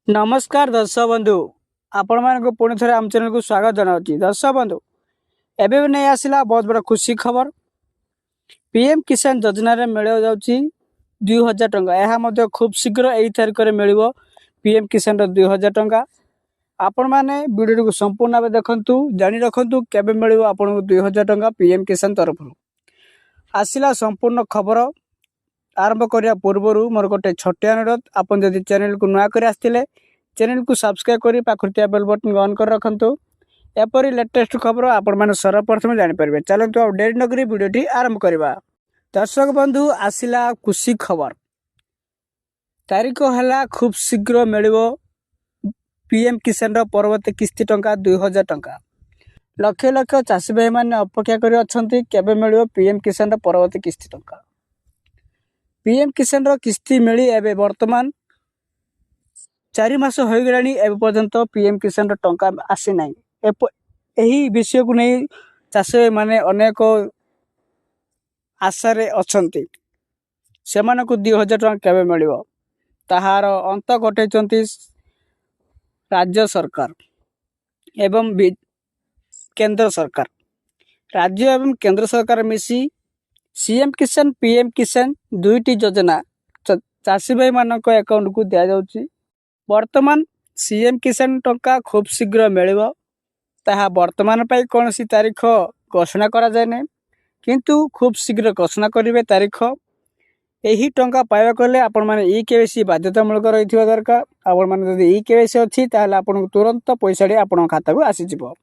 नमस्कार दर्शक बंधु आपण मानक पुणी थे आम चैनल को स्वागत जनावि। दर्शक बंधु एबे भी नहीं आसला बहुत बड़ा खुशी खबर। पीएम किसान योजना रे मिल जाउची 2000 टंका। यह मध्य खूब शीघ्र यही तारीख में मिल पीएम किसान 2000 टंका। आपण मैंने वीडियो को संपूर्ण भाव देखु जानी रखु केबे मिल आपन 2000 टंका पीएम किसान तरफ आसला संपूर्ण खबर। आरंभ करने पूर्वर मोर गोटे छोटे अनुरोध, आपन जदि चैनल को नुआ कर आसते चैनल को सब्सक्राइब कर पाखुरतिया बेल बटन को ऑन कर रखु। एपरी लेटेस्ट खबर आपण मैंने सर्वप्रथम जानीपर। चलते अब डेरी नगरी वीडियोटी आरंभ करवा। दर्शक बंधु आसला खुशी खबर। तारीख है खूब शीघ्र मिल पीएम किसान परवर्ती किस्ती टंका 2000 टंका। लक्ष लक्ष चाषी भाई मैंने अपेक्षा कर मिल पीएम किसान परवर्ती किस्ती टंका। पीएम किसान किस्ती मिली एवं वर्तमान 4 मास हो गलानी एवं पर्यंत पीएम किसान टंका आसी ना। यही विषय को नहीं चाषी माने अनेक आशारे अच्छे से 2000 टंका केबे मिल ताहार अंत घटे राज्य सरकार एवं केंद्र सरकार। राज्य एवं केंद्र सरकार मिसी सीएम किसान पीएम किसान दुईटी योजना चाषी भाई मानक अकाउंट को दिया जाउची। वर्तमान सीएम किसान टंका खूब शीघ्र मिल वर्तमान पाई कौन सी तारीख घोषणा करा जाए नहीं, किंतु खूब शीघ्र घोषणा करेंगे तारीख। यही टंका पाइबा कले आपण माने ई केवाईसी बाध्यतामूलक रही दरकार। आपण माने जदि ई केवाईसी अच्छी ताहले आपन तुरंत पैसा आपण खाता को आसी जिवो।